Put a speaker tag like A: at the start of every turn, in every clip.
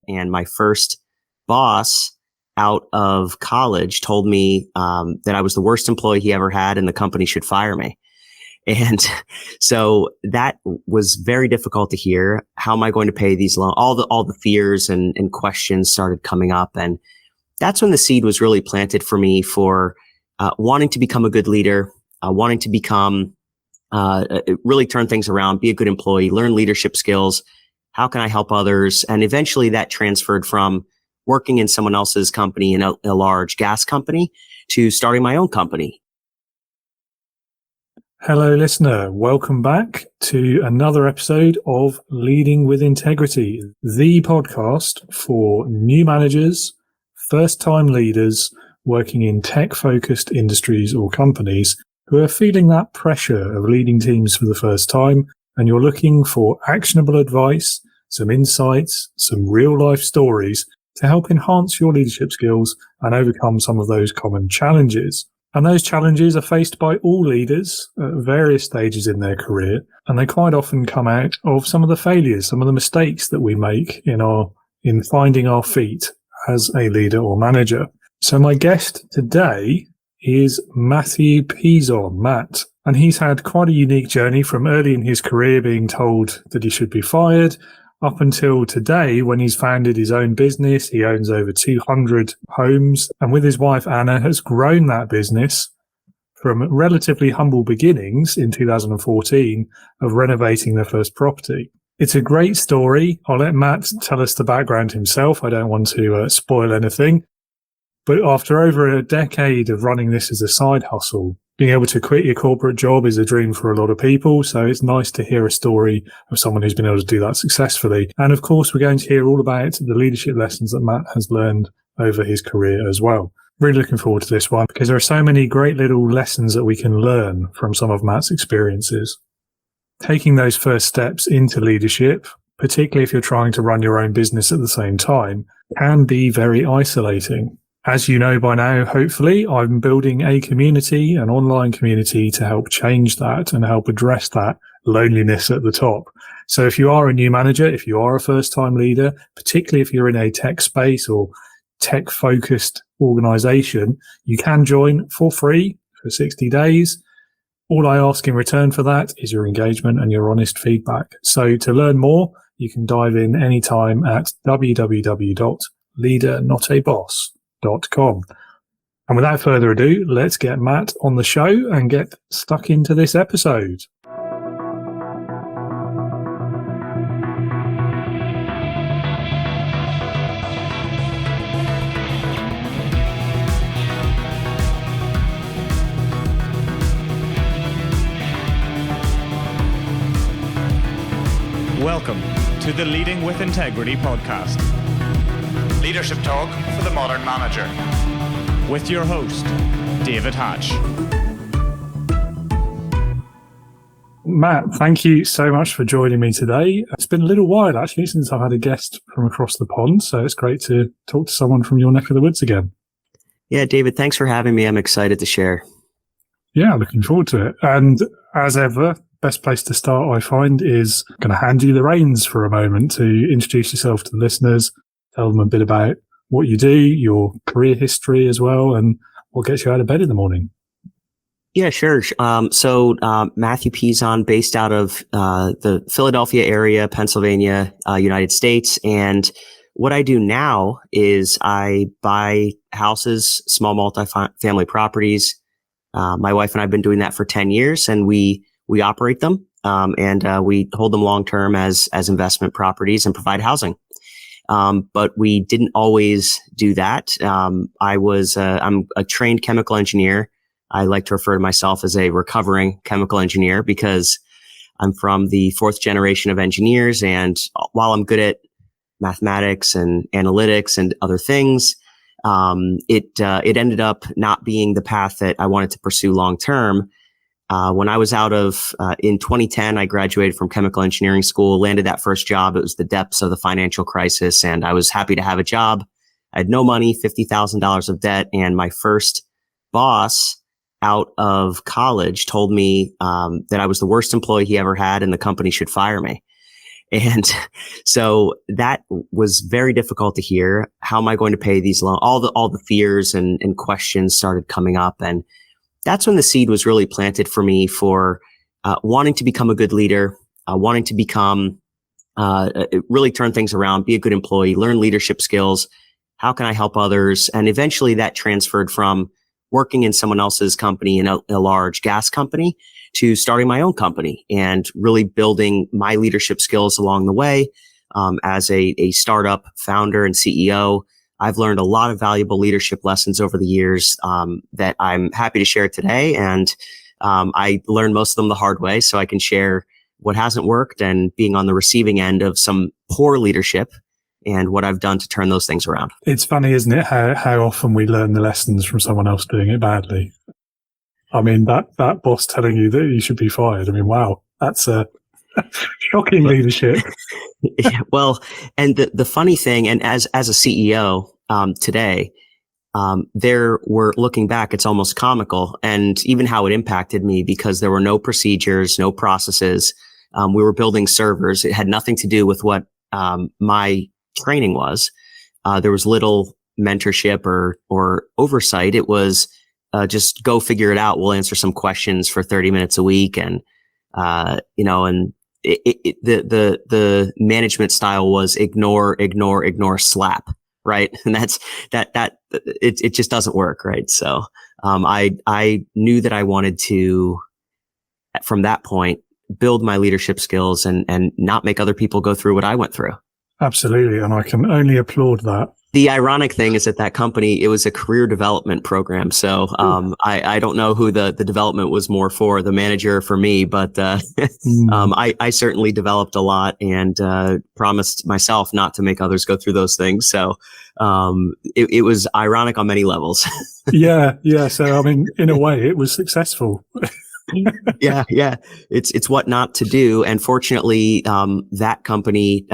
A: And my first boss out of college told me that I was the worst employee he ever had and the company should fire me. And so that was very difficult to hear. How am I going to pay these loans? All the fears and questions started coming up. And that's when the seed was really planted for me for wanting to become a good leader, wanting to become, really turn things around, be a good employee, learn leadership skills. How can I help others? And eventually that transferred from working in someone else's company in a large gas company to starting my own company.
B: Hello, listener. Welcome back to another episode of Leading with Integrity, the podcast for new managers, first-time leaders working in tech-focused industries or companies who are feeling that pressure of leading teams for the first time, and you're looking for actionable advice, some insights, some real-life stories to help enhance your leadership skills and overcome some of those common challenges. And those challenges are faced by all leaders at various stages in their career, and they quite often come out of some of the failures, some of the mistakes that we make in finding our feet as a leader or manager. So my guest today is Mathew Pezon, Matt, and he's had quite a unique journey from early in his career being told that he should be fired up until today when he's founded his own business. He owns over 200 homes, and with his wife Anna has grown that business from relatively humble beginnings in 2014 of renovating their first property. It's a great story. I'll let Matt tell us the background himself. I don't want to spoil anything. But after over a decade of running this as a side hustle, being able to quit your corporate job is a dream for a lot of people. So it's nice to hear a story of someone who's been able to do that successfully. And of course, we're going to hear all about the leadership lessons that Matt has learned over his career as well. Really looking forward to this one because there are so many great little lessons that we can learn from some of Matt's experiences. Taking those first steps into leadership, particularly if you're trying to run your own business at the same time, can be very isolating. As you know by now, hopefully, I'm building a community, an online community to help change that and help address that loneliness at the top. So if you are a new manager, if you are a first-time leader, particularly if you're in a tech space or tech-focused organization, you can join for free for 60 days. All I ask in return for that is your engagement and your honest feedback. So to learn more, you can dive in anytime at www.leadernotaboss.com. And without further ado, let's get Matt on the show and get stuck into this episode.
C: Welcome to the Leading with Integrity podcast. Leadership talk for the modern manager. With your host, David Hatch.
B: Matt, thank you so much for joining me today. It's been a little while actually since I've had a guest from across the pond, so it's great to talk to someone from your neck of the woods again.
A: Yeah, David, thanks for having me. I'm excited to share.
B: Yeah, looking forward to it. And as ever, best place to start, I find, is going to hand you the reins for a moment to introduce yourself to the listeners, tell them a bit about what you do, your career history as well, and what gets you out of bed in the morning.
A: Yeah, sure. So Mathew Pezon, based out of the Philadelphia area, Pennsylvania, United States. And what I do now is I buy houses, small multifamily properties. My wife and I have been doing that for 10 years, and we operate them, and we hold them long-term as investment properties and provide housing. But we didn't always do that. I'm a trained chemical engineer. I like to refer to myself as a recovering chemical engineer because I'm from the fourth generation of engineers. And while I'm good at mathematics and analytics and other things, it ended up not being the path that I wanted to pursue long term. When I was in 2010, I graduated from chemical engineering school, landed that first job. It was the depths of the financial crisis, and I was happy to have a job. I had no money, $50,000 of debt, and my first boss out of college told me that I was the worst employee he ever had and the company should fire me. And so that was very difficult to hear. How am I going to pay these loans? All the fears and questions started coming up. And that's when the seed was really planted for me for wanting to become a good leader, wanting to become, really turn things around, be a good employee, learn leadership skills. How can I help others? And eventually that transferred from working in someone else's company in a large gas company to starting my own company and really building my leadership skills along the way. As a startup founder and CEO, I've learned a lot of valuable leadership lessons over the years that I'm happy to share today. And I learned most of them the hard way, so I can share what hasn't worked and being on the receiving end of some poor leadership and what I've done to turn those things around.
B: It's funny, isn't it, how often we learn the lessons from someone else doing it badly. I mean, that boss telling you that you should be fired. I mean, wow, that's shocking leadership.
A: Yeah, well, and the funny thing, and as a CEO today, there were, looking back, it's almost comical, and even how it impacted me, because there were no procedures, no processes. We were building servers. It had nothing to do with what my training was. There was little mentorship or oversight. It was just go figure it out. We'll answer some questions for 30 minutes a week. And, and the management style was ignore, slap. Right. And it just doesn't work. Right. So, I knew that I wanted to, from that point, build my leadership skills and not make other people go through what I went through.
B: Absolutely. And I can only applaud that.
A: The ironic thing is that company, it was a career development program. So, I don't know who the development was more for, the manager or for me, but, I certainly developed a lot and, promised myself not to make others go through those things. So, it was ironic on many levels.
B: Yeah. So, I mean, in a way it was successful.
A: Yeah. It's what not to do. And fortunately, that company,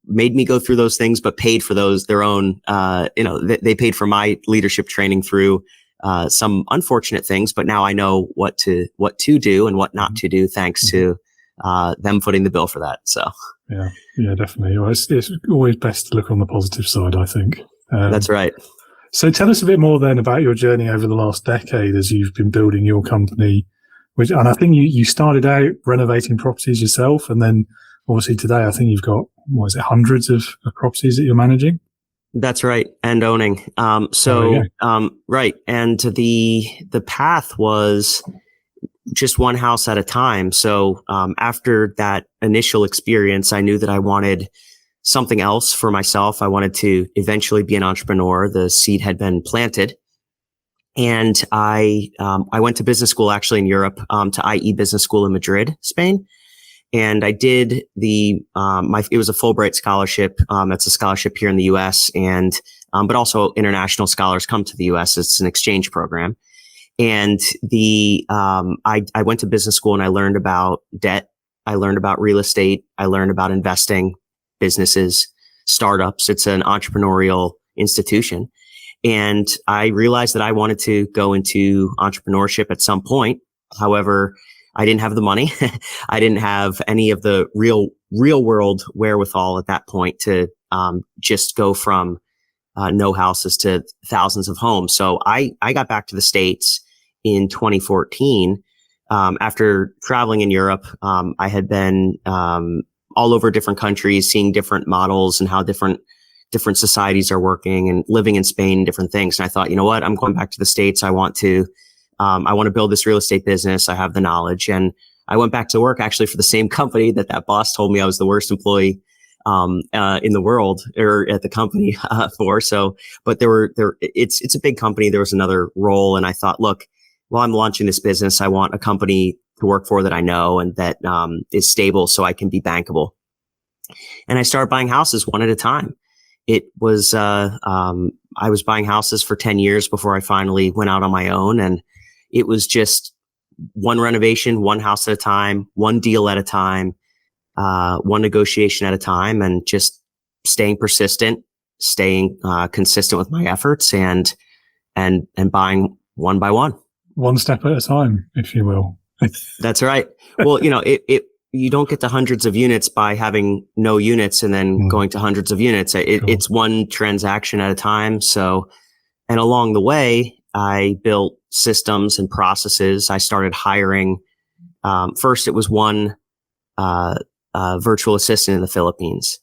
A: made me go through those things, but paid for their own, they paid for my leadership training through, some unfortunate things, but now I know what to do and what not to do, thanks to, them footing the bill for that. So. Yeah,
B: definitely. Well, it's always best to look on the positive side, I think.
A: That's right.
B: So tell us a bit more then about your journey over the last decade as you've been building your company, and I think you started out renovating properties yourself, and then obviously today I think you've got, hundreds of properties that you're managing?
A: That's right. And owning. Right. And the path was just one house at a time. So, after that initial experience, I knew that I wanted something else for myself. I wanted to eventually be an entrepreneur. The seed had been planted. And I went to business school actually in Europe, to IE Business School in Madrid, Spain. And I did it was a Fulbright scholarship. That's a scholarship here in the US, and, but also international scholars come to the US. It's an exchange program. And I went to business school and I learned about debt. I learned about real estate. I learned about investing, businesses, startups. It's an entrepreneurial institution. And I realized that I wanted to go into entrepreneurship at some point. However, I didn't have the money. I didn't have any of the real world wherewithal at that point to just go from no houses to thousands of homes. So I got back to the States in 2014. After traveling in Europe, I had been all over different countries, seeing different models and how different societies are working, and living in Spain, different things. And I thought, you know what, I'm going back to the States. I want to build this real estate business. I have the knowledge. And I went back to work actually for the same company that boss told me I was the worst employee, in the world, or at the company, for. So, but it's a big company. There was another role. And I thought, look, while I'm launching this business, I want a company to work for that I know and that, is stable so I can be bankable. And I started buying houses one at a time. It was, I was buying houses for 10 years before I finally went out on my own. And it was just one renovation, one house at a time, one deal at a time, one negotiation at a time, and just staying persistent, staying consistent with my efforts, and buying one by one.
B: One step at a time, if you will.
A: That's right. Well, you don't get to hundreds of units by having no units and then going to hundreds of units.
B: Cool.
A: It's one transaction at a time. So, and along the way, I built systems and processes. I started hiring. First, it was one virtual assistant in the Philippines.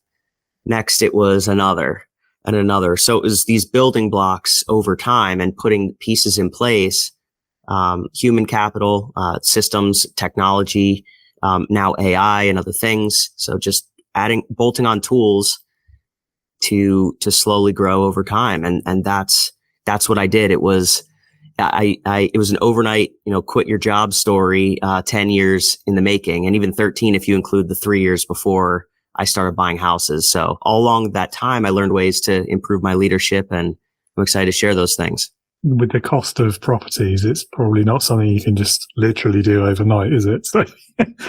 A: Next, it was another and another. So it was these building blocks over time and putting pieces in place, human capital, systems, technology, now AI and other things. So just bolting on tools to slowly grow over time. And that's what I did. It was, it was an overnight, quit your job story, 10 years in the making, and even 13 if you include the 3 years before I started buying houses. So all along that time, I learned ways to improve my leadership, and I'm excited to share those things.
B: With the cost of properties, it's probably not something you can just literally do overnight, is it? So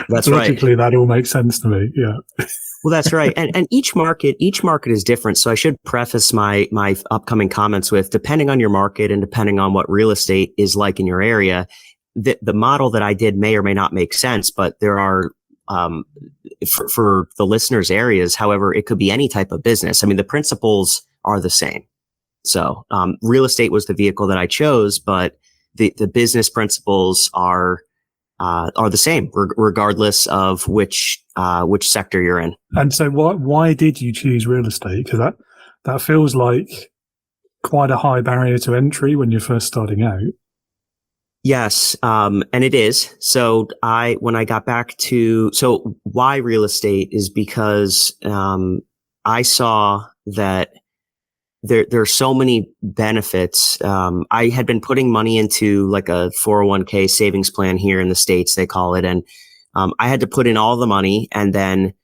A: that's
B: logically,
A: right.
B: That all makes sense to me. Yeah.
A: Well, that's right. And each market is different. So I should preface my upcoming comments with, depending on your market and depending on what real estate is like in your area, the model that I did may or may not make sense, but there are, for the listeners' areas, however, it could be any type of business. I mean, the principles are the same. So, real estate was the vehicle that I chose, but the business principles are the same regardless of which sector you're in.
B: And so why did you choose real estate? Because that feels like quite a high barrier to entry when you're first starting out.
A: Yes. And it is. So when I got back so why real estate is because, I saw that there are so many benefits. I had been putting money into like a 401k savings plan here in the States, they call it. And, I had to put in all the money. And then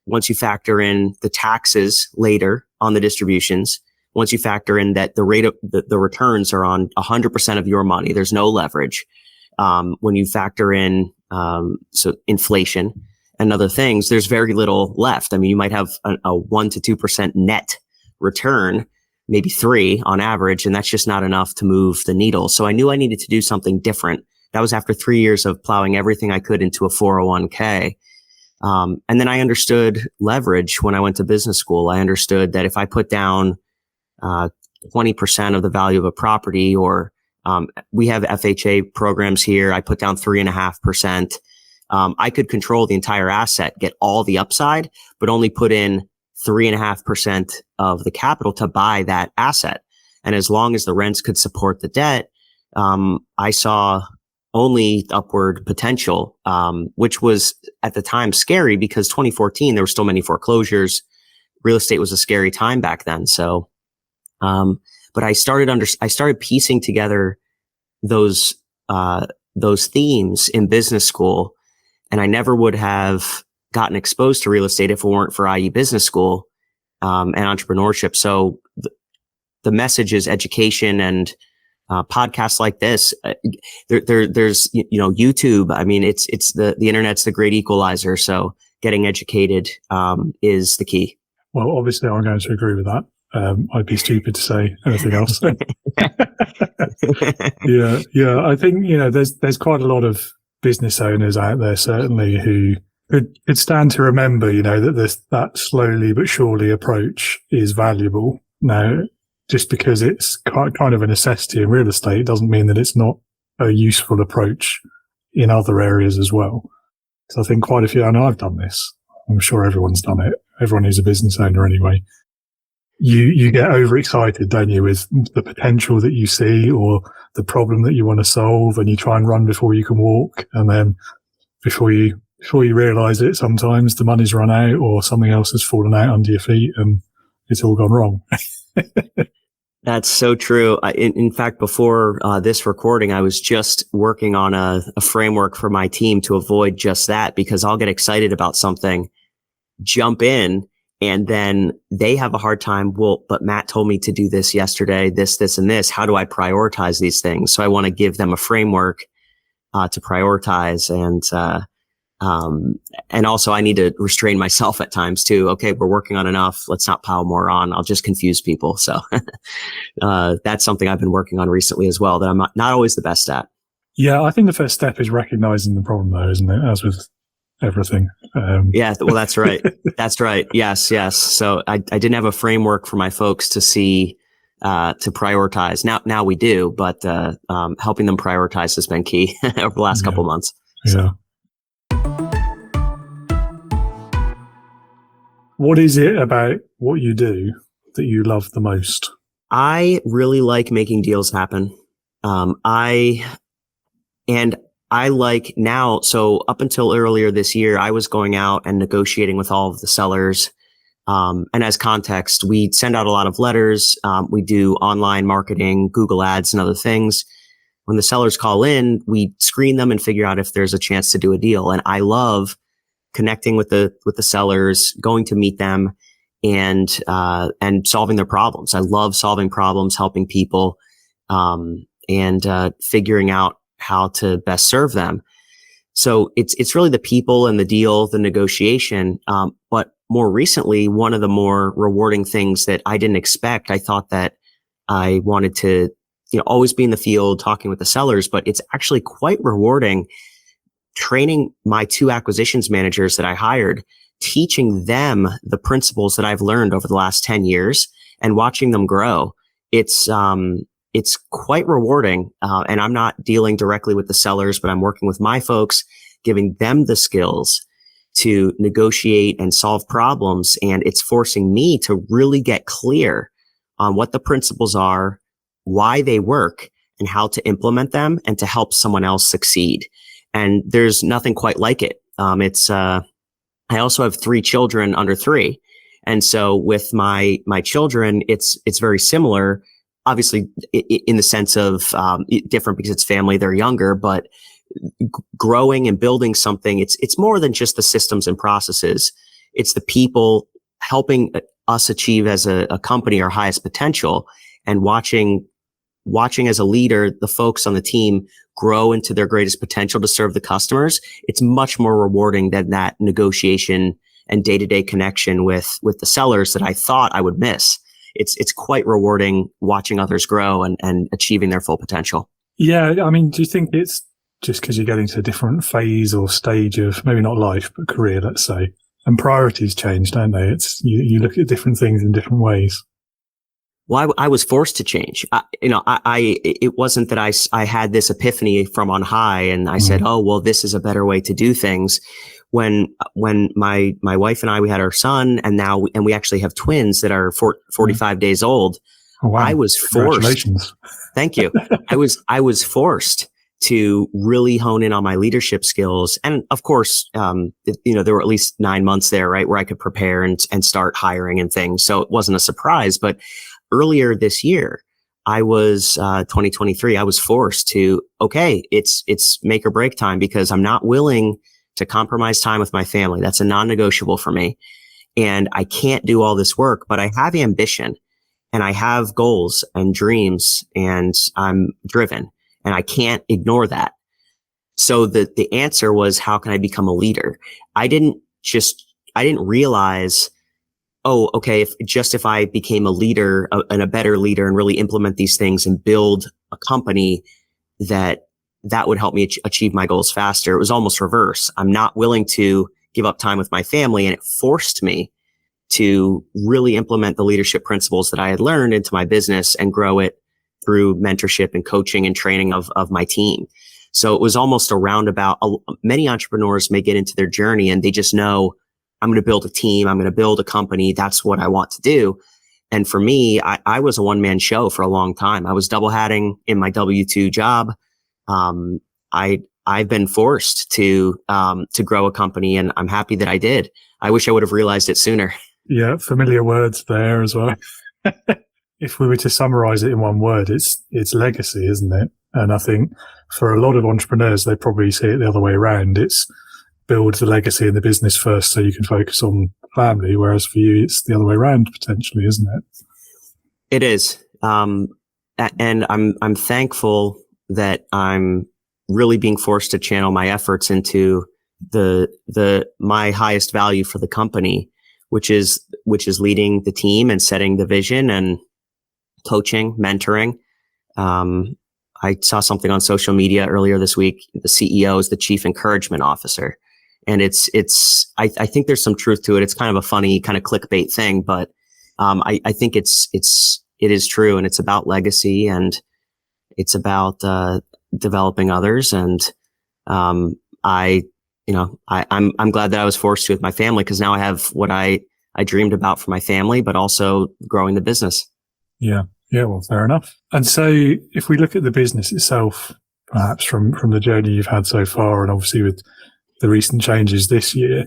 A: once you factor in the taxes later on the distributions, once you factor in that the rate of the returns are on 100% of your money, there's no leverage. When you factor in, so inflation and other things, there's very little left. I mean, you might have a 1 to 2% net return, maybe 3 on average, and that's just not enough to move the needle. So I knew I needed to do something different. That was after 3 years of plowing everything I could into a 401k. And then I understood leverage when I went to business school. I understood that if I put down 20% of the value of a property, or we have FHA programs here, I put down 3.5%. I could control the entire asset, get all the upside, but only put in 3.5% of the capital to buy that asset. And as long as the rents could support the debt, I saw only upward potential, which was at the time scary because 2014, there were still many foreclosures. Real estate was a scary time back then. So, but I started piecing together those themes in business school, and I never would have gotten exposed to real estate if it weren't for IE Business School, and entrepreneurship. So the message is education, and podcasts like this. There's YouTube. I mean, it's the internet's the great equalizer. So getting educated is the key.
B: Well, obviously, I'm going to agree with that. I'd be stupid to say anything else. Yeah. I think there's quite a lot of business owners out there, certainly, who could stand to remember, that slowly but surely approach is valuable. Now, just because it's kind of a necessity in real estate doesn't mean that it's not a useful approach in other areas as well. So I think quite a few, and I've done this. I'm sure everyone's done it. Everyone who's a business owner anyway. You get overexcited, don't you, with the potential that you see or the problem that you want to solve, and you try and run before you can walk. And then before you realize it, sometimes the money's run out or something else has fallen out under your feet and it's all gone wrong.
A: That's so true. In fact, before this recording, I was just working on a framework for my team to avoid just that, because I'll get excited about something, jump in, and then they have a hard time. Well, but Matt told me to do this yesterday, this, and this. How do I prioritize these things? So I want to give them a framework to prioritize, and also I need to restrain myself at times too. Okay, we're working on enough. Let's not pile more on. I'll just confuse people. So that's something I've been working on recently as well, that I'm not always the best at.
B: Yeah, I think the first step is recognizing the problem, though, isn't it? As with everything.
A: Yeah, well, that's right. That's right. Yes. So I didn't have a framework for my folks to see, to prioritize. Now we do, but helping them prioritize has been key over the last couple of months. So.
B: Yeah. What is it about what you do that you love the most?
A: I really like making deals happen. I like now, so up until earlier this year, I was going out and negotiating with all of the sellers. And as context, we send out a lot of letters. We do online marketing, Google ads and other things. When the sellers call in, we screen them and figure out if there's a chance to do a deal. And I love connecting with the sellers, going to meet them and solving their problems. I love solving problems, helping people, and figuring out how to best serve them. So it's really the people and the deal, the negotiation. But more recently, one of the more rewarding things that I didn't expect, I thought that I wanted to, always be in the field talking with the sellers, but it's actually quite rewarding training my 2 acquisitions managers that I hired, teaching them the principles that I've learned over the last 10 years and watching them grow. It's quite rewarding. And I'm not dealing directly with the sellers, but I'm working with my folks, giving them the skills to negotiate and solve problems. And it's forcing me to really get clear on what the principles are, why they work, and how to implement them and to help someone else succeed. And there's nothing quite like it. I also have 3 children under 3. And so with my children, it's very similar, obviously in the sense of, different because it's family, they're younger, but growing and building something, it's more than just the systems and processes. It's the people helping us achieve as a company our highest potential, and watching as a leader, the folks on the team grow into their greatest potential to serve the customers. It's much more rewarding than that negotiation and day-to-day connection with the sellers that I thought I would miss. It's quite rewarding watching others grow and achieving their full potential.
B: Yeah. I mean, do you think it's just because you're getting to a different phase or stage of maybe not life, but career, let's say, and priorities change, don't they? It's you look at different things in different ways.
A: Well, I was forced to change. It wasn't that I had this epiphany from on high and I said, oh, well, this is a better way to do things. When my wife and I, we had our son, and we actually have twins that are 45 days old.
B: Oh, wow.
A: I was forced.
B: Congratulations.
A: Thank you. I was forced to really hone in on my leadership skills. And of course, there were at least 9 months there, right, where I could prepare and start hiring and things. So it wasn't a surprise, but earlier this year, I was 2023. I was forced to, okay, it's make or break time, because I'm not willing to compromise time with my family. That's a non-negotiable for me. And I can't do all this work, but I have ambition and I have goals and dreams, and I'm driven, and I can't ignore that. So the answer was, how can I become a leader? I didn't realize, oh, okay, if I became a leader and a better leader and really implement these things and build a company, that would help me achieve my goals faster. It was almost reverse. I'm not willing to give up time with my family, and it forced me to really implement the leadership principles that I had learned into my business and grow it through mentorship and coaching and training of my team. So it was almost a roundabout. Many entrepreneurs may get into their journey and they just know, I'm going to build a team. I'm going to build a company. That's what I want to do. And for me, I was a one-man show for a long time. I was double hatting in my W-2 job. I've been forced to grow a company, and I'm happy that I did. I wish I would have realized it sooner.
B: Yeah. Familiar words there as well. If we were to summarize it in one word, it's legacy, isn't it? And I think for a lot of entrepreneurs, they probably see it the other way around. It's build the legacy in the business first so you can focus on family. Whereas for you, it's the other way around potentially, isn't it?
A: It is. And I'm thankful that I'm really being forced to channel my efforts into my highest value for the company, which is leading the team and setting the vision and coaching, mentoring. I saw something on social media earlier this week. The CEO is the chief encouragement officer. And I think there's some truth to it. It's kind of a funny kind of clickbait thing, but, I think it is true, and it's about legacy, and it's about, developing others. And, I'm glad that I was forced to with my family, because now I have what I dreamed about for my family, but also growing the business.
B: Yeah. Yeah. Well, fair enough. And so if we look at the business itself, perhaps from the journey you've had so far, and obviously with the recent changes this year,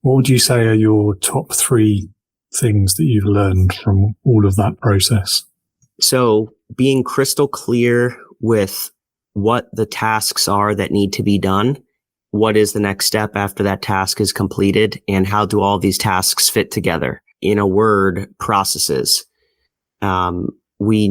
B: what would you say are your top 3 things that you've learned from all of that process?
A: So being crystal clear with what the tasks are that need to be done, what is the next step after that task is completed, and how do all these tasks fit together? In a word, processes. We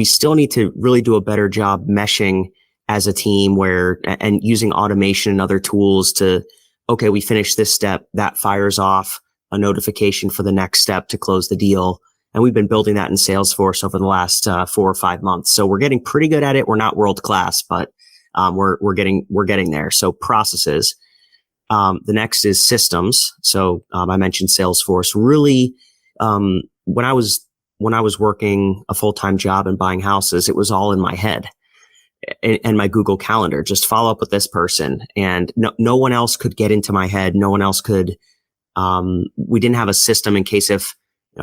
A: still need to really do a better job meshing as a team, and using automation and other tools to, okay, we finished this step, that fires off a notification for the next step to close the deal. And we've been building that in Salesforce over the last 4 or 5 months. So we're getting pretty good at it. We're not world class, but we're getting there. So processes. The next is systems. So I mentioned Salesforce. Really, when I was working a full-time job and buying houses, it was all in my head and my Google Calendar. Just follow up with this person, and no one else could get into my head. No one else could. We didn't have a system in case if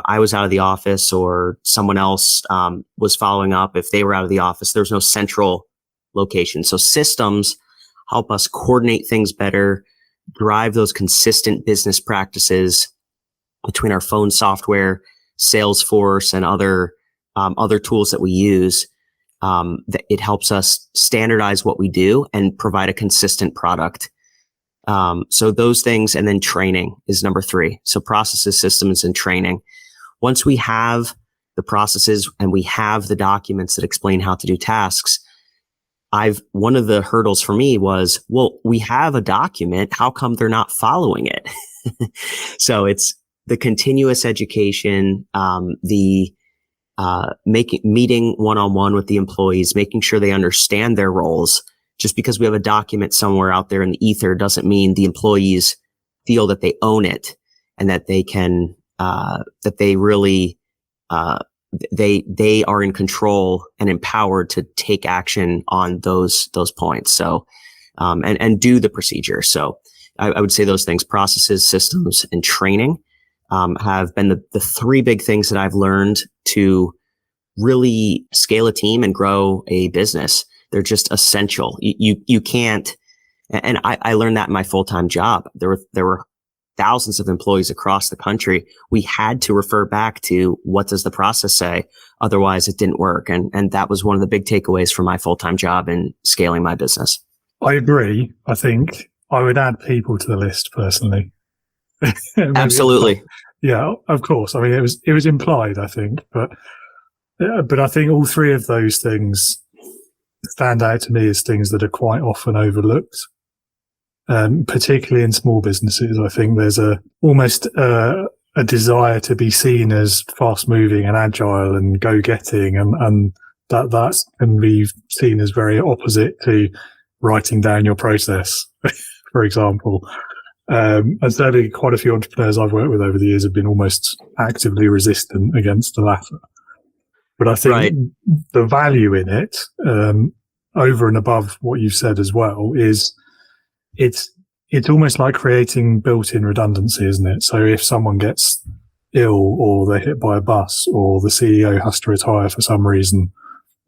A: I was out of the office or someone else was following up. If they were out of the office, there was no central location. So systems help us coordinate things better, drive those consistent business practices between our phone software, Salesforce, and other tools that we use. That it helps us standardize what we do and provide a consistent product. So those things, and then training is number 3. So processes, systems, and training. Once we have the processes and we have the documents that explain how to do tasks, one of the hurdles for me was, well, we have a document. How come they're not following it? So it's the continuous education, meeting one-on-one with the employees, making sure they understand their roles. Just because we have a document somewhere out there in the ether doesn't mean the employees feel that they own it and that they can, that they really, they are in control and empowered to take action on those points. So, and do the procedure. So I would say those things, processes, systems, and training, have been the 3 big things that I've learned to really scale a team and grow a business. They're just essential. You can't, and I learned that in my full-time job. There were thousands of employees across the country. We had to refer back to what does the process say? Otherwise it didn't work. And that was one of the big takeaways from my full-time job in scaling my business.
B: I agree. I think I would add people to the list personally.
A: Absolutely.
B: Yeah, of course. I mean, it was implied, I think, but I think all 3 of those things stand out to me as things that are quite often overlooked, particularly in small businesses. I think there's almost a desire to be seen as fast moving and agile and go getting, and that can be seen as very opposite to writing down your process, for example. And certainly quite a few entrepreneurs I've worked with over the years have been almost actively resistant against the latter. But I think the value in it, over and above what you've said as well, is it's almost like creating built-in redundancy, isn't it? So if someone gets ill, or they're hit by a bus, or the CEO has to retire for some reason,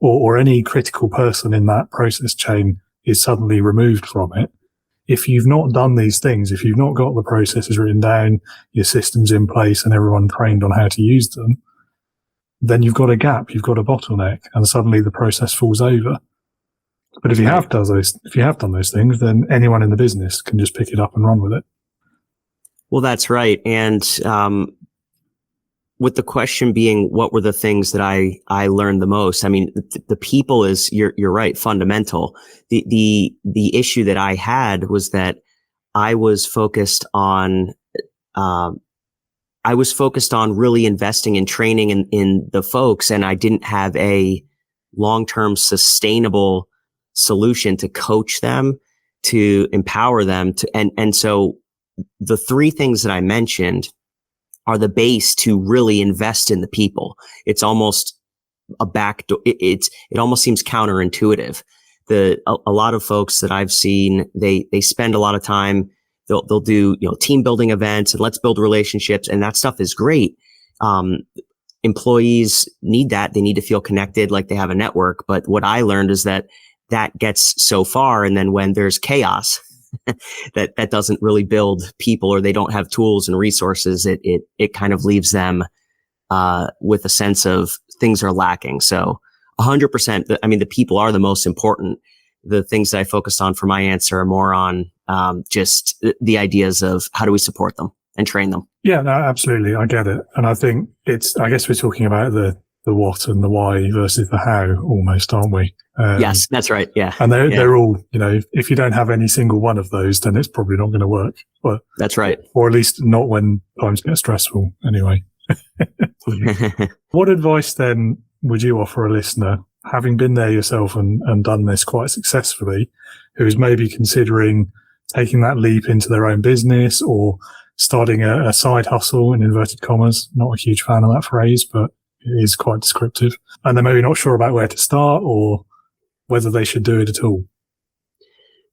B: or any critical person in that process chain is suddenly removed from it, if you've not done these things, if you've not got the processes written down, your systems in place, and everyone trained on how to use them, then you've got a gap, you've got a bottleneck, and suddenly the process falls over. But if you have done those things, then anyone in the business can just pick it up and run with it.
A: Well, that's right. And with the question being, what were the things that I learned the most? I mean, the people is, you're right, fundamental. The issue that I had was that I was focused on really investing in training in the folks, and I didn't have a long-term sustainable solution to coach them, to empower them to, and so the three things that I mentioned are the base to really invest in the people. It's almost a backdoor. It almost seems counterintuitive. A lot of folks that I've seen, they spend a lot of time. They'll do, team building events and let's build relationships, and that stuff is great. Employees need that. They need to feel connected, like they have a network. But what I learned is that gets so far. And then when there's chaos, that doesn't really build people, or they don't have tools and resources, it kind of leaves them with a sense of things are lacking. So 100%, I mean, the people are the most important. The things that I focused on for my answer are more on just the ideas of how do we support them and train them.
B: Yeah, no, absolutely. I get it. And I think I guess we're talking about the what and the why versus the how almost, aren't we?
A: Yes, that's right. Yeah.
B: And they're all, if you don't have any single one of those, then it's probably not going to work. But
A: that's right.
B: Or at least not when times get stressful anyway. What advice then would you offer a listener, having been there yourself and done this quite successfully, who is maybe considering taking that leap into their own business or starting a side hustle, in inverted commas? Not a huge fan of that phrase, but it is quite descriptive. And they're maybe not sure about where to start or whether they should do it at all.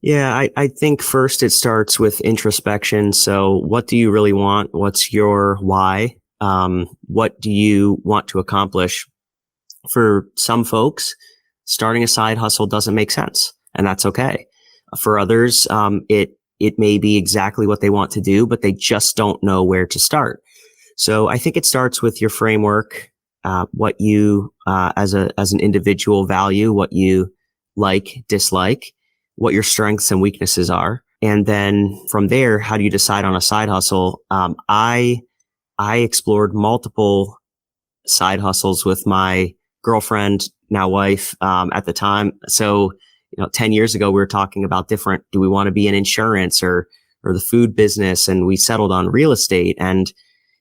A: Yeah, I think first it starts with introspection. So what do you really want? What's your why? What do you want to accomplish? For some folks, starting a side hustle doesn't make sense, and that's okay. For others, it may be exactly what they want to do, but they just don't know where to start. So I think it starts with your framework, what you, as an individual value, what you like, dislike, what your strengths and weaknesses are. And then from there, how do you decide on a side hustle? I explored multiple side hustles with my girlfriend, now wife, at the time. So, 10 years ago, we were talking about do we want to be in insurance or the food business? And we settled on real estate. And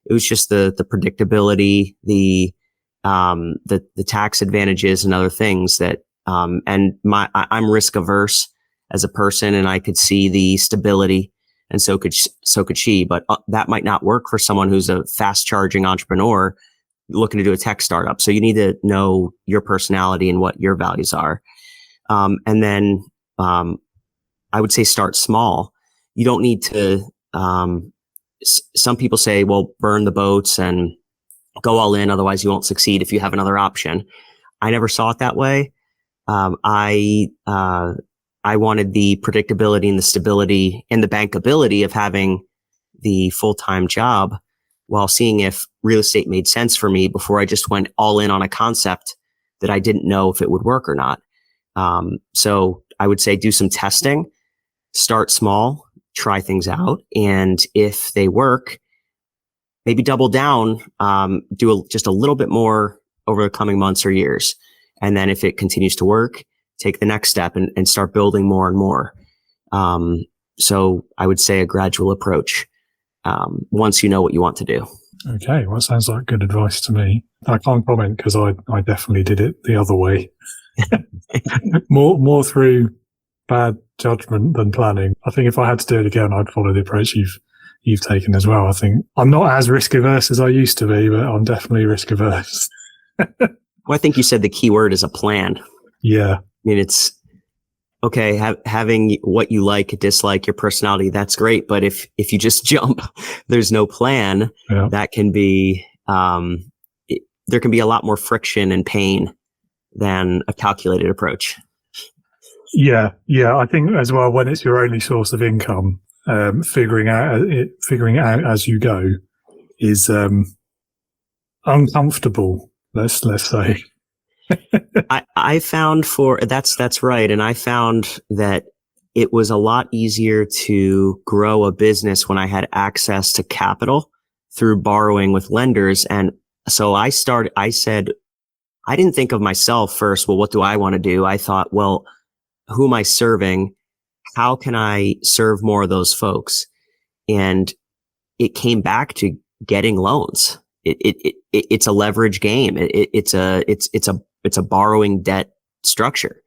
A: it was just the predictability, the tax advantages and other things that, and I'm risk averse as a person, and I could see the stability, and so could she, but that might not work for someone who's a fast charging entrepreneur looking to do a tech startup. So you need to know your personality and what your values are. And then, I would say start small. You don't need to, some people say, well, burn the boats and go all in. Otherwise you won't succeed if you have another option. I never saw it that way. I wanted the predictability and the stability and the bankability of having the full-time job while seeing if real estate made sense for me before I just went all in on a concept that I didn't know if it would work or not. So I would say do some testing, start small, try things out. And if they work, maybe double down, do just a little bit more over the coming months or years. And then if it continues to work, take the next step and start building more and more. So I would say a gradual approach, once you know what you want to do.
B: Okay. Well, sounds like good advice to me. I can't comment because I definitely did it the other way. more through bad judgment than planning. I think if I had to do it again, I'd follow the approach you've taken as well. I think I'm not as risk averse as I used to be, but I'm definitely risk averse.
A: Well, I think you said the key word is a plan.
B: Yeah.
A: I mean, it's okay. Having what you like, dislike, your personality, that's great. But if you just jump, there's no plan.
B: Yeah.
A: That can be, there can be a lot more friction and pain than a calculated approach.
B: Yeah. I think as well, when it's your only source of income, figuring it out as you go is uncomfortable. Let's say.
A: I found that's right, and I found that it was a lot easier to grow a business when I had access to capital through borrowing with lenders, and so I said. I didn't think of myself first. Well, what do I want to do? I thought, well, who am I serving? How can I serve more of those folks? And it came back to getting loans. It's a leverage game. It's a borrowing debt structure.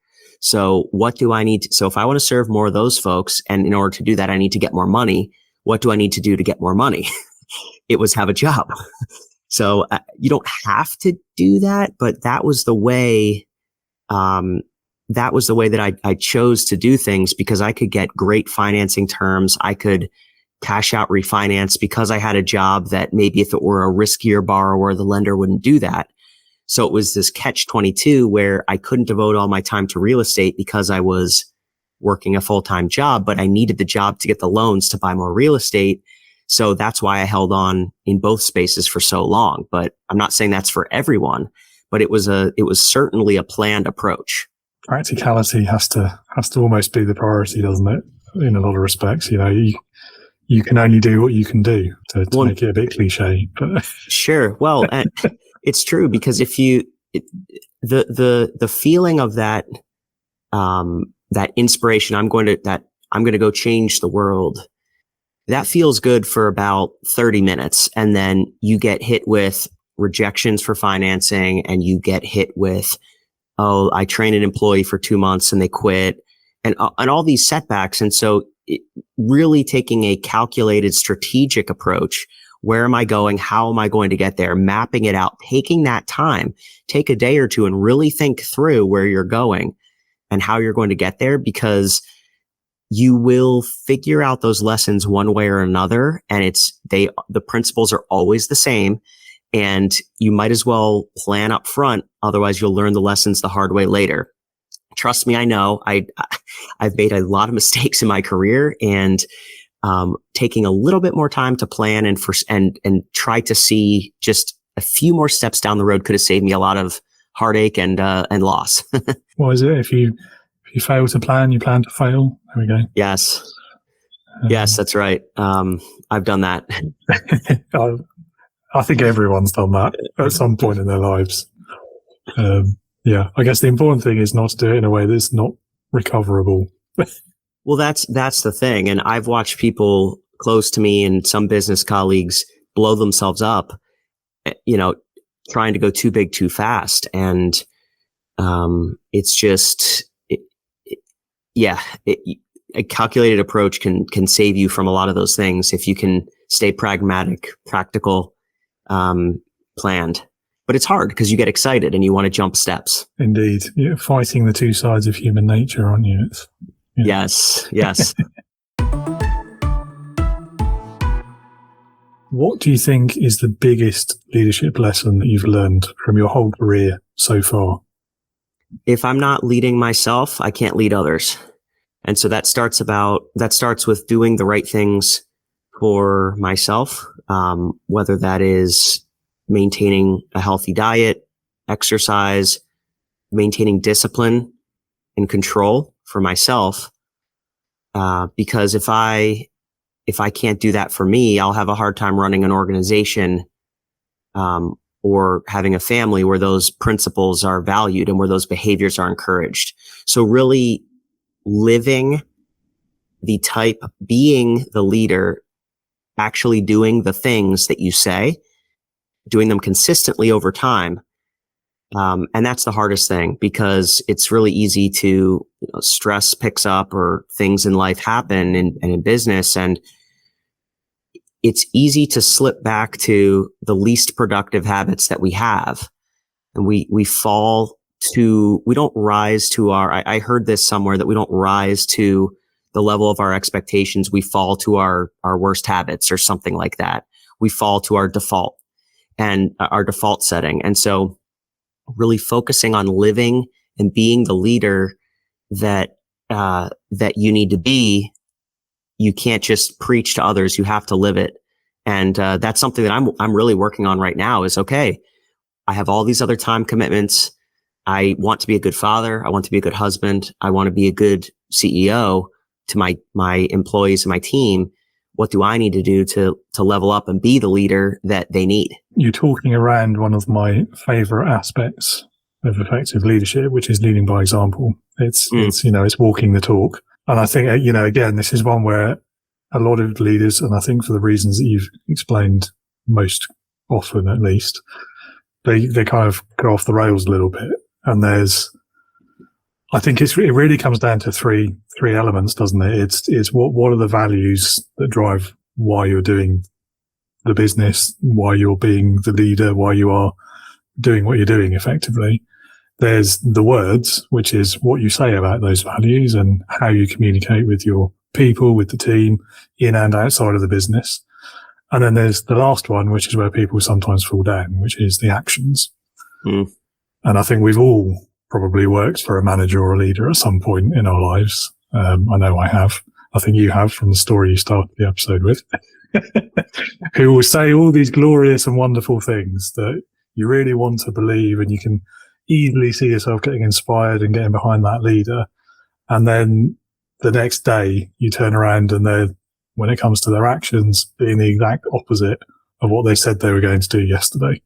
A: So what do I need so if I want to serve more of those folks, and in order to do that, I need to get more money, what do I need to do to get more money? It was have a job. So you don't have to do that, but that was the way, that I chose to do things, because I could get great financing terms. I could cash out refinance because I had a job that maybe if it were a riskier borrower, the lender wouldn't do that. So it was this catch-22 where I couldn't devote all my time to real estate because I was working a full-time job, but I needed the job to get the loans to buy more real estate. So that's why I held on in both spaces for so long. But I'm not saying that's for everyone, but it was certainly a planned approach.
B: Practicality has to almost be the priority, doesn't it? In a lot of respects, you can only do what you can do, to make it a bit cliche. But
A: sure. Well, and it's true, because if the feeling of that, that inspiration, I'm going to go change the world, that feels good for about 30 minutes. And then you get hit with rejections for financing, and you get hit with, oh, I trained an employee for 2 months and they quit, and all these setbacks. And so really taking a calculated strategic approach. Where am I going? How am I going to get there? Mapping it out, taking that time, take a day or two and really think through where you're going and how you're going to get there, because you will figure out those lessons one way or another. And the principles are always the same, and you might as well plan up front. Otherwise you'll learn the lessons the hard way later. Trust me, I know I've made a lot of mistakes in my career, and taking a little bit more time to plan and try to see just a few more steps down the road could have saved me a lot of heartache and loss.
B: What is it? If you fail to plan, you plan to fail. There we go.
A: Yes. Yes, that's right. I've done that.
B: I think everyone's done that at some point in their lives. Yeah, I guess the important thing is not to do it in a way that's not recoverable.
A: Well, that's the thing. And I've watched people close to me and some business colleagues blow themselves up, trying to go too big, too fast. And, it's just, a calculated approach can save you from a lot of those things if you can stay pragmatic, practical, planned. But it's hard because you get excited and you want to jump steps.
B: Indeed. You're fighting the two sides of human nature, aren't you?
A: Yes.
B: What do you think is the biggest leadership lesson that you've learned from your whole career so far?
A: If I'm not leading myself, I can't lead others. And so that starts with doing the right things for myself, whether that is maintaining a healthy diet, exercise, maintaining discipline and control for myself. Because if I can't do that for me, I'll have a hard time running an organization, or having a family where those principles are valued and where those behaviors are encouraged. So really being the leader, actually doing the things that you say, doing them consistently over time. And that's the hardest thing, because it's really easy to, stress picks up or things in life happen and in business. And it's easy to slip back to the least productive habits that we have. And we don't rise to I heard this somewhere, that we don't rise to the level of our expectations. We fall to our worst habits or something like that. We fall to our default setting. And so really focusing on living and being the leader that you need to be. You can't just preach to others. You have to live it. And, that's something that I'm really working on right now is, okay, I have all these other time commitments. I want to be a good father. I want to be a good husband. I want to be a good CEO to my employees and my team. What do I need to do to level up and be the leader that they need?
B: You're talking around one of my favorite aspects of effective leadership, which is leading by example. It's walking the talk. And I think, again, this is one where a lot of leaders, and I think for the reasons that you've explained most often, at least, they kind of go off the rails a little bit. And I think it really comes down to three elements, doesn't it? It's what are the values that drive why you're doing the business, why you're being the leader, why you are doing what you're doing effectively. There's the words, which is what you say about those values and how you communicate with your people, with the team, in and outside of the business. And then there's the last one, which is where people sometimes fall down, which is the actions. And I think we've all probably worked for a manager or a leader at some point in our lives. I know I have. I think you have, from the story you started the episode with, who will say all these glorious and wonderful things that you really want to believe, and you can easily see yourself getting inspired and getting behind that leader. And then the next day you turn around and they're, when it comes to their actions, being the exact opposite of what they said they were going to do yesterday.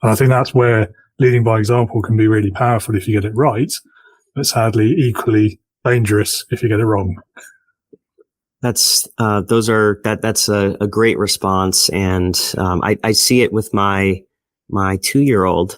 B: And I think that's where leading by example can be really powerful if you get it right, but sadly equally dangerous if you get it wrong.
A: That's a great response. And I see it with my 2-year-old.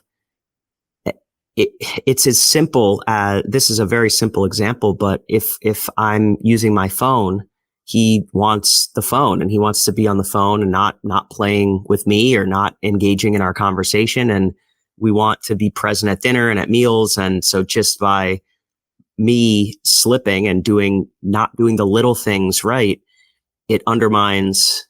A: It's as simple as, this is a very simple example, but if I'm using my phone, he wants the phone and he wants to be on the phone and not playing with me or not engaging in our conversation. And we want to be present at dinner and at meals. And so just by me slipping and not doing the little things right, it undermines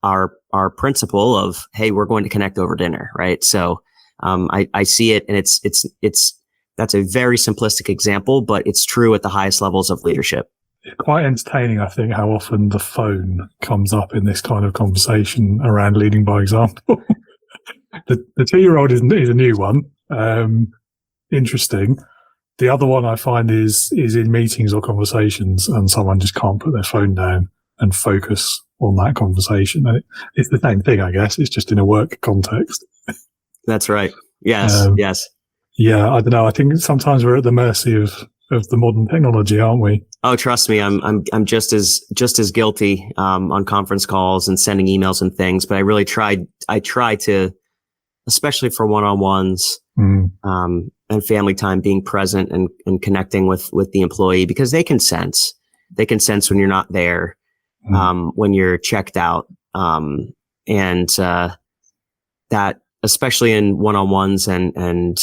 A: our principle of, hey, we're going to connect over dinner. Right. So, I see it, and that's a very simplistic example, but it's true at the highest levels of leadership.
B: It's quite entertaining, I think, how often the phone comes up in this kind of conversation around leading by example. The 2-year-old is a new one. Interesting. The other one I find is in meetings or conversations, and someone just can't put their phone down and focus on that conversation. And it's the same thing, I guess. It's just in a work context.
A: That's right. Yes. Yes.
B: Yeah. I don't know. I think sometimes we're at the mercy of the modern technology, aren't we?
A: Oh, trust me. I'm just as guilty, on conference calls and sending emails and things, but I try to, especially for one-on-ones, and family time, being present and connecting with the employee, because they can sense when you're not there, when you're checked out. And that, especially in one-on-ones and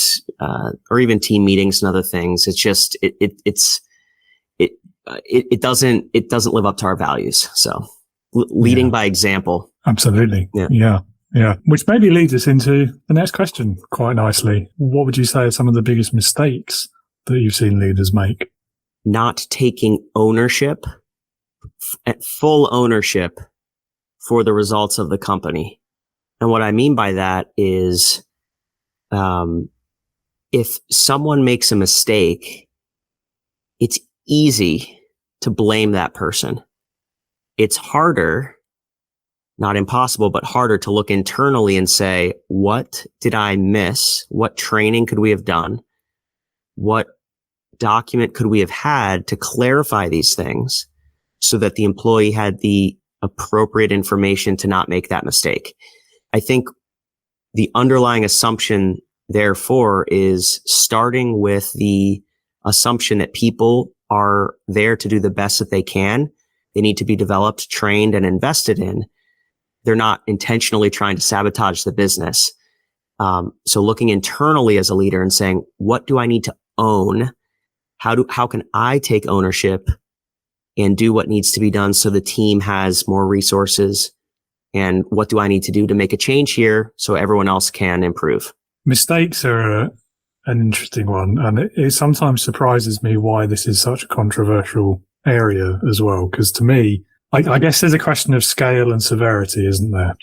A: or even team meetings and other things, it's just, it doesn't live up to our values. So leading by example.
B: Absolutely. Yeah. Which maybe leads us into the next question quite nicely. What would you say are some of the biggest mistakes that you've seen leaders make?
A: Not taking ownership, full ownership for the results of the company. And what I mean by that is, if someone makes a mistake, it's easy to blame that person. It's harder, not impossible, but harder to look internally and say, what did I miss? What training could we have done? What document could we have had to clarify these things so that the employee had the appropriate information to not make that mistake? I think the underlying assumption, therefore, is starting with the assumption that people are there to do the best that they can. They need to be developed, trained, and invested in. They're not intentionally trying to sabotage the business. So looking internally as a leader and saying, what do I need to own? How can I take ownership and do what needs to be done so the team has more resources? And what do I need to do to make a change here so everyone else can improve?
B: Mistakes are an interesting one. And it sometimes surprises me why this is such a controversial area as well. Because to me, I guess there's a question of scale and severity, isn't there?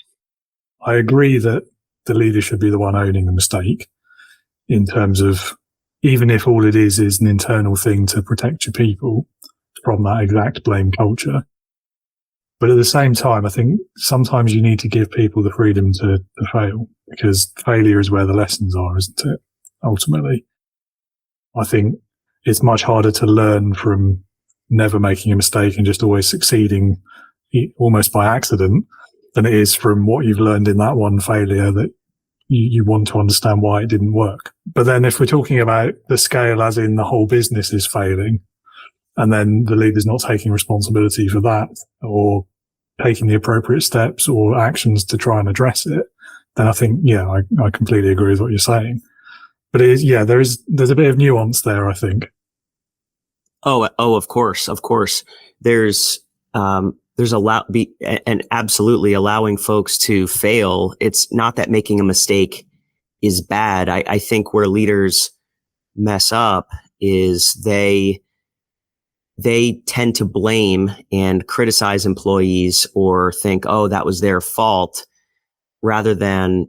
B: I agree that the leader should be the one owning the mistake, in terms of, even if all it is an internal thing to protect your people from that exact blame culture. But at the same time, I think sometimes you need to give people the freedom to fail, because failure is where the lessons are, isn't it? Ultimately, I think it's much harder to learn from never making a mistake and just always succeeding almost by accident than it is from what you've learned in that one failure that you want to understand why it didn't work. But then if we're talking about the scale as in the whole business is failing, and then the leader's not taking responsibility for that or taking the appropriate steps or actions to try and address it, then I think, I completely agree with what you're saying. But it is, there's a bit of nuance there, I think.
A: Oh, of course. There's absolutely allowing folks to fail. It's not that making a mistake is bad. I think where leaders mess up is they tend to blame and criticize employees or think, oh, that was their fault, rather than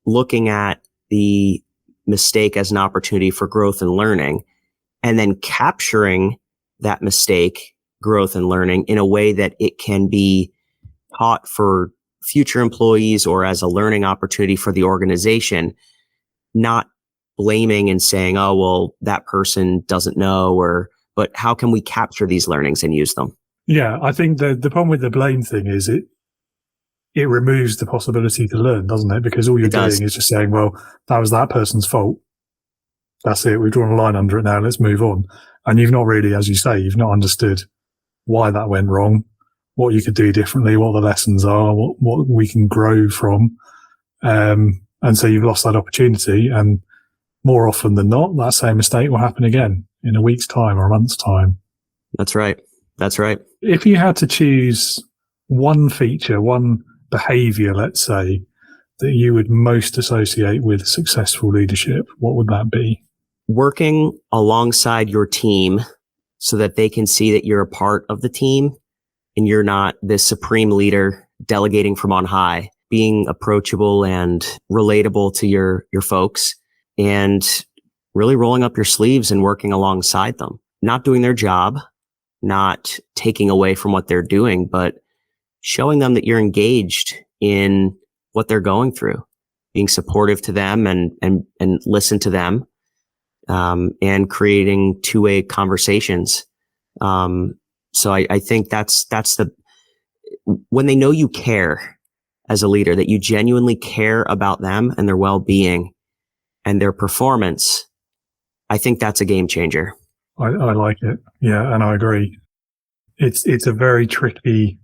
A: looking at the mistake as an opportunity for growth and learning, and then capturing that mistake, growth and learning, in a way that it can be taught for future employees or as a learning opportunity for the organization, not blaming and saying, oh, well, that person doesn't know, but how can we capture these learnings and use them?
B: Yeah, I think the problem with the blame thing is it removes the possibility to learn, doesn't it? Because all you're doing is just saying, well, that was that person's fault. That's it. We've drawn a line under it now. Let's move on. And you've not really, as you say, you've not understood why that went wrong, what you could do differently, what the lessons are, what we can grow from. And so you've lost that opportunity. And more often than not, that same mistake will happen again in a week's time or a month's time.
A: That's right.
B: If you had to choose one feature, one behavior, let's say, that you would most associate with successful leadership, what would that be?
A: Working alongside your team so that they can see that you're a part of the team and you're not this supreme leader delegating from on high, being approachable and relatable to your folks, and really rolling up your sleeves and working alongside them, not doing their job, not taking away from what they're doing, but showing them that you're engaged in what they're going through, being supportive to them and listen to them, and creating two-way conversations. So I think that's when they know you care as a leader, that you genuinely care about them and their well-being and their performance, I think that's a game changer.
B: I like it. Yeah, and I agree. It's a very tricky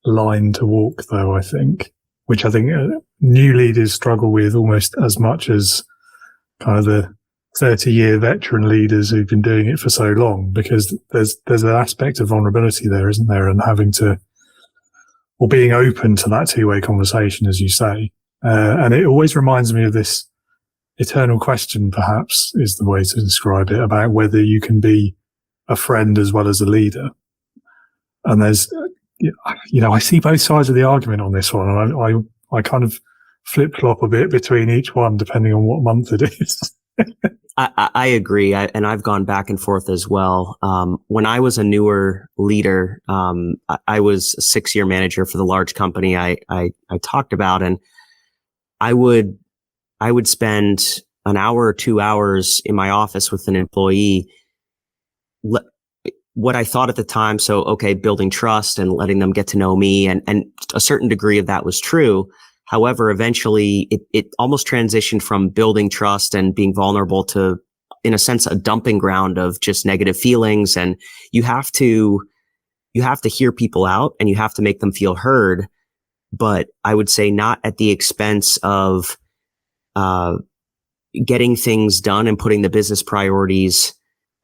B: line to walk, though, I think, which I think new leaders struggle with almost as much as kind of the 30-year veteran leaders who've been doing it for so long, because there's an aspect of vulnerability there, isn't there? And having to, or being open to that two-way conversation, as you say. And it always reminds me of this eternal question, perhaps, is the way to describe it, about whether you can be a friend as well as a leader. And there's, I see both sides of the argument on this one, and I kind of flip-flop a bit between each one, depending on what month it is.
A: I agree. And I've gone back and forth as well. When I was a newer leader, I was a 6-year manager for the large company I talked about, and I would spend an hour or 2 hours in my office with an employee. What I thought at the time, building trust and letting them get to know me, and a certain degree of that was true. However, eventually it almost transitioned from building trust and being vulnerable to, in a sense, a dumping ground of just negative feelings. And you have to hear people out and you have to make them feel heard. But I would say not at the expense of getting things done and putting the business priorities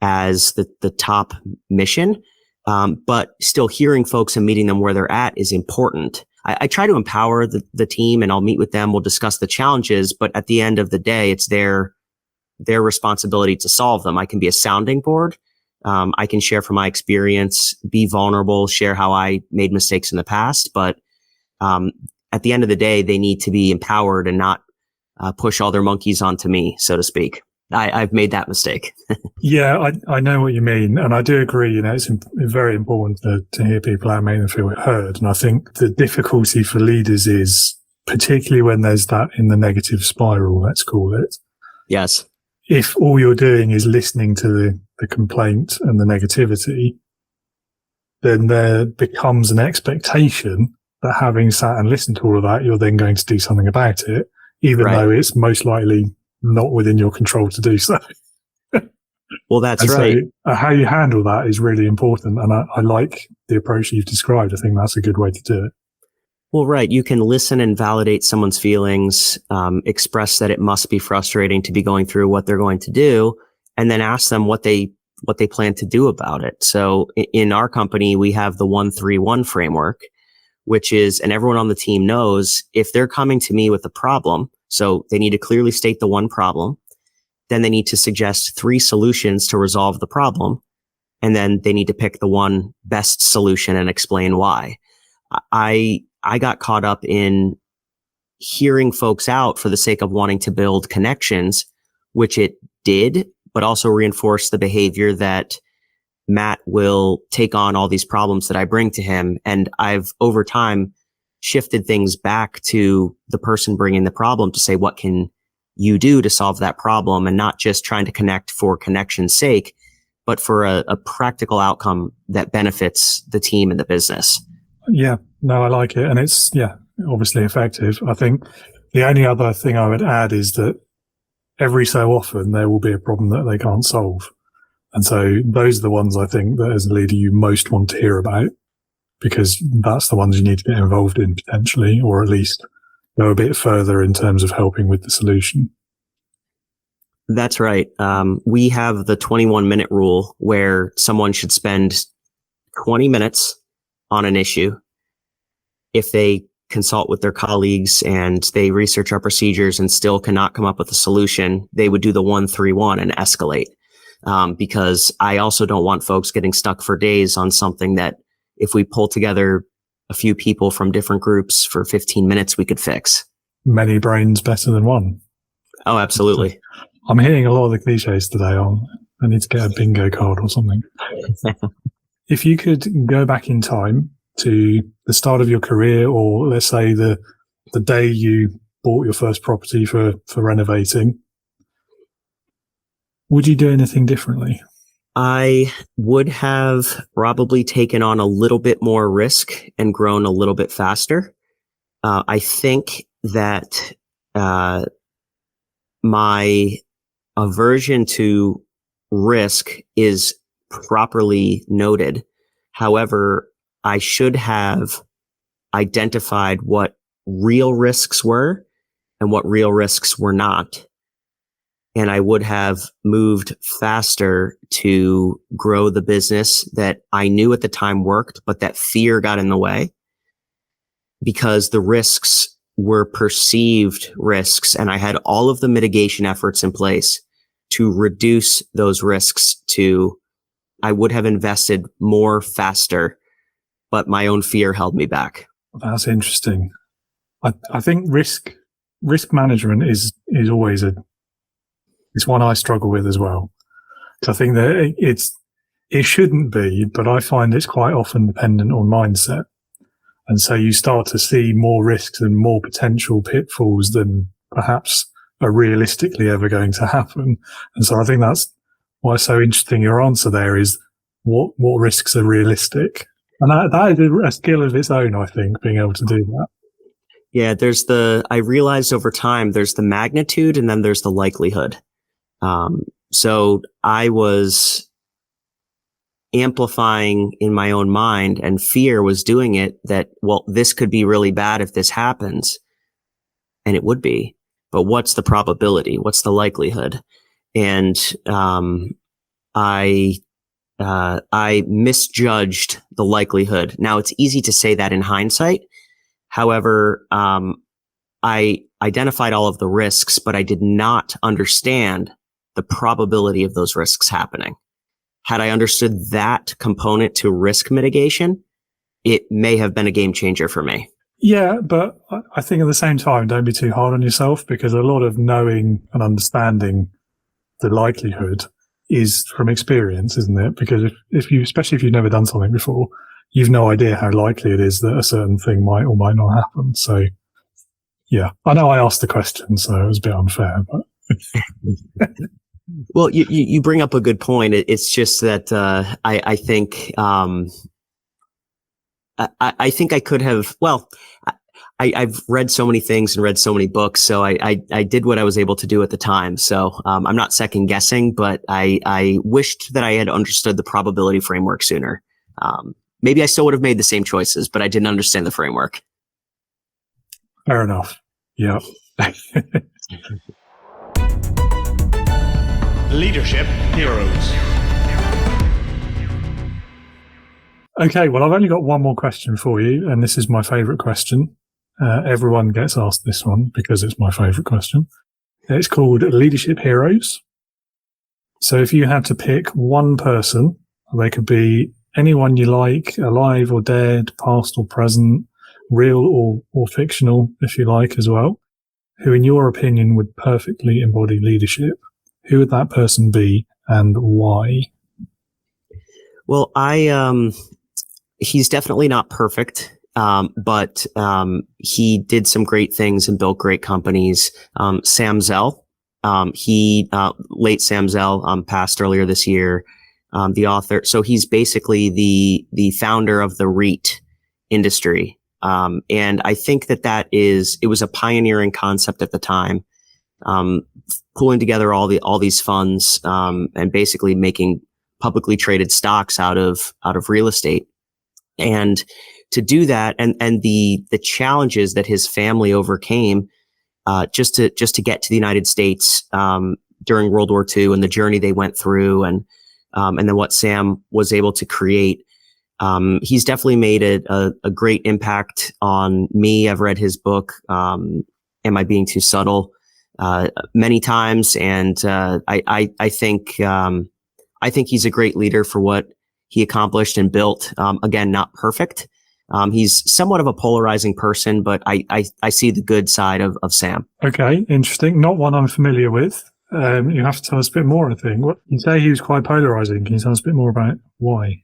A: as the top mission. But still hearing folks and meeting them where they're at is important. I try to empower the team, and I'll meet with them. We'll discuss the challenges, but at the end of the day, it's their responsibility to solve them. I can be a sounding board. I can share from my experience, be vulnerable, share how I made mistakes in the past. But at the end of the day, they need to be empowered and not push all their monkeys onto me, so to speak. I've made that mistake.
B: Yeah, I know what you mean. And I do agree, it's very important to hear people out and make them feel heard. And I think the difficulty for leaders is, particularly when there's that in the negative spiral, let's call it.
A: Yes.
B: If all you're doing is listening to the complaint and the negativity, then there becomes an expectation that having sat and listened to all of that, you're then going to do something about it. even
A: Right.
B: though it's most likely not within your control to do so.
A: Well, that's
B: And
A: right.
B: so how you handle that is really important. And I like the approach that you've described. I think that's a good way to do it.
A: Well, right. You can listen and validate someone's feelings, express that it must be frustrating to be going through what they're going to do, and then ask them what they plan to do about it. So in our company, we have the 1-3-1 framework, which is, and everyone on the team knows, if they're coming to me with a problem, so they need to clearly state the one problem, then they need to suggest 3 solutions to resolve the problem, and then they need to pick the one best solution and explain why. I got caught up in hearing folks out for the sake of wanting to build connections, which it did, but also reinforced the behavior that Matt will take on all these problems that I bring to him. And I've over time shifted things back to the person bringing the problem to say, what can you do to solve that problem? And not just trying to connect for connection's sake, but for a practical outcome that benefits the team and the business.
B: Yeah, no, I like it. And it's, obviously effective. I think the only other thing I would add is that every so often there will be a problem that they can't solve. And so those are the ones I think that as a leader you most want to hear about, because that's the ones you need to get involved in potentially, or at least go a bit further in terms of helping with the solution.
A: That's right. We have the 21-minute rule where someone should spend 20 minutes on an issue. If they consult with their colleagues and they research our procedures and still cannot come up with a solution, they would do the 1-3-1 and escalate. Because I also don't want folks getting stuck for days on something that if we pull together a few people from different groups for 15 minutes, we could fix.
B: Many brains better than one.
A: Oh, absolutely.
B: I'm hearing a lot of the cliches today. I need to get a bingo card or something. If you could go back in time to the start of your career, or let's say the day you bought your first property for renovating, would you do anything differently?
A: I would have probably taken on a little bit more risk and grown a little bit faster. I think that my aversion to risk is properly noted. However, I should have identified what real risks were and what real risks were not. And I would have moved faster to grow the business that I knew at the time worked, but that fear got in the way because the risks were perceived risks. And I had all of the mitigation efforts in place to reduce those risks to, I would have invested more faster, but my own fear held me back.
B: That's interesting. I think risk management is always it's one I struggle with as well. So I think that it shouldn't be, but I find it's quite often dependent on mindset. And so you start to see more risks and more potential pitfalls than perhaps are realistically ever going to happen. And so I think that's why it's so interesting. Your answer there is what risks are realistic. And that is a skill of its own, I think, being able to do that.
A: Yeah, I realized over time, there's the magnitude and then there's the likelihood. So I was amplifying in my own mind, and fear was doing it that, well, this could be really bad if this happens. And it would be, but what's the probability? What's the likelihood? And, I misjudged the likelihood. Now it's easy to say that in hindsight. However, I identified all of the risks, but I did not understand the probability of those risks happening. Had I understood that component to risk mitigation, it may have been a game changer for me.
B: Yeah, but I think at the same time, don't be too hard on yourself, because a lot of knowing and understanding the likelihood is from experience, isn't it? Because especially if you've never done something before, you've no idea how likely it is that a certain thing might or might not happen. So yeah, I know I asked the question, so it was a bit unfair, but.
A: Well, you bring up a good point. It's just that, I think, I think I could have, I've read so many things and read so many books, so I did what I was able to do at the time. So I'm not second guessing, but I wished that I had understood the probability framework sooner. Maybe I still would have made the same choices, but I didn't understand the framework.
B: Fair enough. Yeah.
C: Leadership Heroes.
B: Okay, well, I've only got one more question for you, and this is my favourite question. Everyone gets asked this one because it's my favourite question. It's called Leadership Heroes. So if you had to pick one person, they could be anyone you like, alive or dead, past or present, real or fictional, if you like as well, who in your opinion would perfectly embody leadership, who would that person be and why?
A: Well, he's definitely not perfect. But he did some great things and built great companies. Sam Zell, late Sam Zell, passed earlier this year. The author, so he's basically the founder of the REIT industry. And I think it was a pioneering concept at the time, pulling together all these funds, and basically making publicly traded stocks out of real estate. And to do that, and the challenges that his family overcame, just to get to the United States, during World War II, and the journey they went through, and then what Sam was able to create. He's definitely made a great impact on me. I've read his book, Am I Being Too Subtle, many times. And, I think he's a great leader for what he accomplished and built. Again, not perfect. He's somewhat of a polarizing person, but I see the good side of Sam.
B: Okay, interesting. Not one I'm familiar with. You have to tell us a bit more, I think. You say he was quite polarizing. Can you tell us a bit more about why?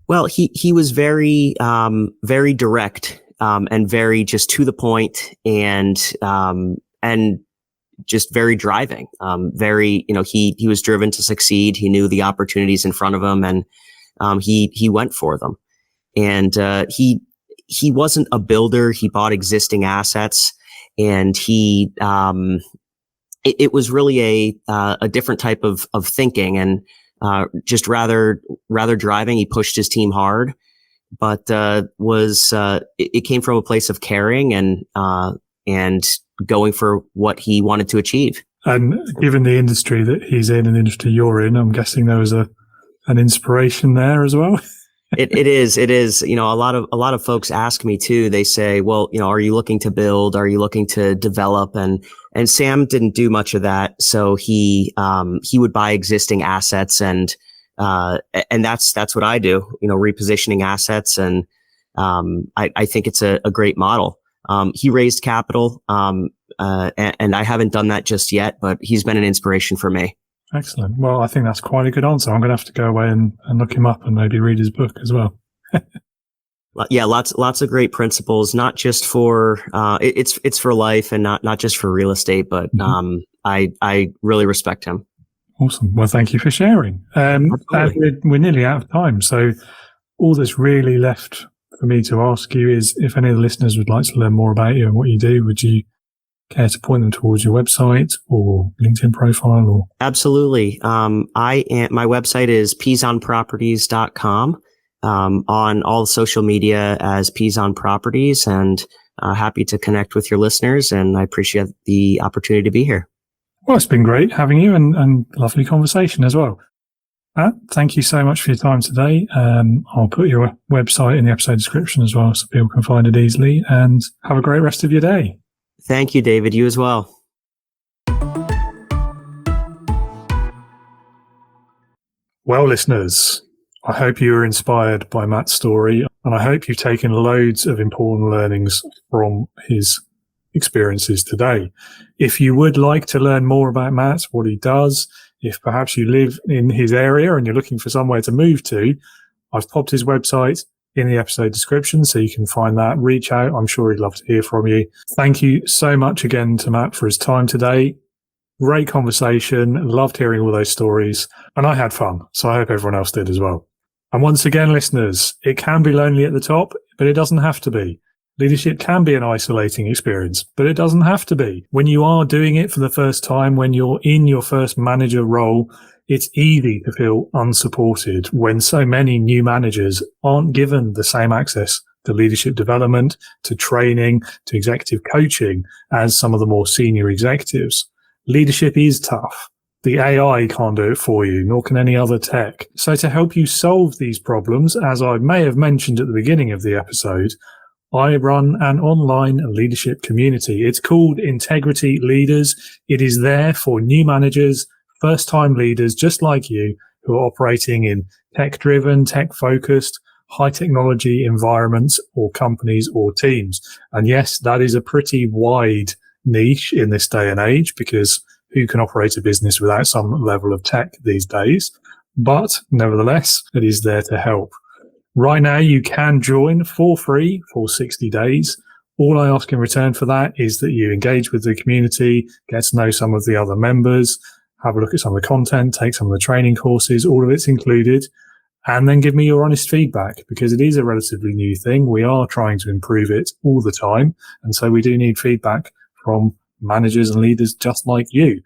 A: Well, he was very direct, and very just to the point, and just very driving. He was driven to succeed. He knew the opportunities in front of him, and he went for them. And he wasn't a builder. He bought existing assets, and it was really a different type of thinking, and just rather driving. He pushed his team hard, but it came from a place of caring and going for what he wanted to achieve.
B: And given the industry that he's in and the industry you're in, I'm guessing there was an inspiration there as well.
A: It is. A lot of folks ask me too. They say, well, are you looking to build? Are you looking to develop? And Sam didn't do much of that. So he would buy existing assets, and that's what I do, repositioning assets. And, I think it's a great model. He raised capital, and I haven't done that just yet, but he's been an inspiration for me.
B: Excellent. Well, I think that's quite a good answer. I'm going to have to go away and look him up and maybe read his book as well.
A: Yeah, lots of great principles, not just for, it's for life, and not just for real estate, but, I really respect him.
B: Awesome. Well, thank you for sharing. We're nearly out of time. So all that's really left for me to ask you is, if any of the listeners would like to learn more about you and what you do, would you care to point them towards your website or LinkedIn profile? Or
A: Absolutely. My website is pezonproperties.com, on all social media as Pezon Properties, and happy to connect with your listeners, and I appreciate the opportunity to be here.
B: Well, it's been great having you, and lovely conversation as well. Matt, thank you so much for your time today. I'll put your website in the episode description as well, so people can find it easily, and have a great rest of your day.
A: Thank you, David. You as well.
B: Well, listeners, I hope you were inspired by Matt's story, and I hope you've taken loads of important learnings from his experiences today. If you would like to learn more about Matt, what he does, if perhaps you live in his area and you're looking for somewhere to move to, I've popped his website in the episode description so you can find that. Reach out. I'm sure he'd love to hear from you. Thank you so much again to Matt for his time today. Great conversation. Loved hearing all those stories, and I had fun. So I hope everyone else did as well. And once again, listeners, it can be lonely at the top, but it doesn't have to be. Leadership can be an isolating experience, but it doesn't have to be. When you are doing it for the first time, when you're in your first manager role, it's easy to feel unsupported when so many new managers aren't given the same access to leadership development, to training, to executive coaching as some of the more senior executives. Leadership is tough. The AI can't do it for you, nor can any other tech. So to help you solve these problems, as I may have mentioned at the beginning of the episode, I run an online leadership community. It's called Integrity Leaders. It is there for new managers, first-time leaders just like you who are operating in tech-driven, tech-focused, high-technology environments or companies or teams. And yes, that is a pretty wide niche in this day and age because who can operate a business without some level of tech these days? But nevertheless, it is there to help. Right now, you can join for free for 60 days. All I ask in return for that is that you engage with the community, get to know some of the other members, have a look at some of the content, take some of the training courses, all of it's included, and then give me your honest feedback because it is a relatively new thing. We are trying to improve it all the time. And so we do need feedback from managers and leaders just like you.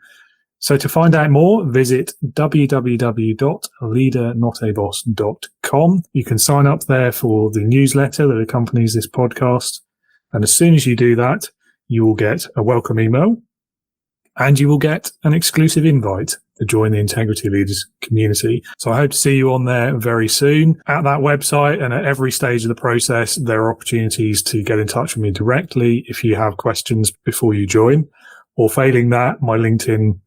B: So to find out more, visit www.leadernotaboss.com. You can sign up there for the newsletter that accompanies this podcast. And as soon as you do that, you will get a welcome email and you will get an exclusive invite to join the Integrity Leaders community. So I hope to see you on there very soon. At that website and at every stage of the process, there are opportunities to get in touch with me directly if you have questions before you join. Or failing that, my LinkedIn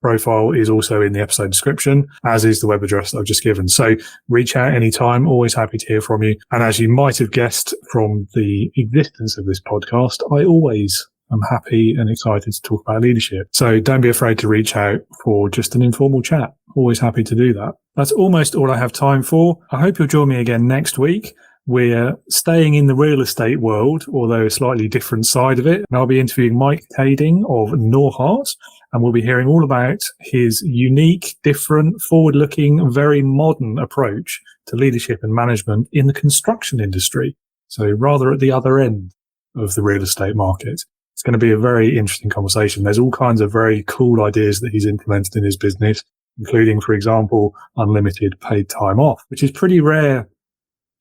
B: profile is also in the episode description, as is the web address that I've just given. So reach out anytime. Always happy to hear from you. And as you might have guessed from the existence of this podcast, I always am happy and excited to talk about leadership. So don't be afraid to reach out for just an informal chat. Always happy to do that. That's almost all I have time for. I hope you'll join me again next week. We're staying in the real estate world, although a slightly different side of it. And I'll be interviewing Mike Cading of Norhart, and we'll be hearing all about his unique, different, forward-looking, very modern approach to leadership and management in the construction industry. So rather at the other end of the real estate market. It's going to be a very interesting conversation. There's all kinds of very cool ideas that he's implemented in his business, including, for example, unlimited paid time off, which is pretty rare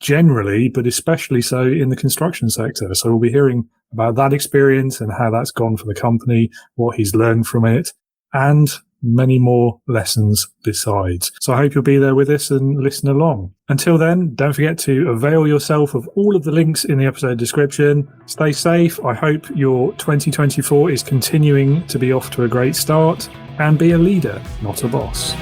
B: generally, but especially so in the construction sector. So we'll be hearing about that experience and how that's gone for the company, what he's learned from it, and many more lessons besides. So I hope you'll be there with us and listen along. Until then, don't forget to avail yourself of all of the links in the episode description. Stay safe. I hope your 2024 is continuing to be off to a great start, and be a leader, not a boss.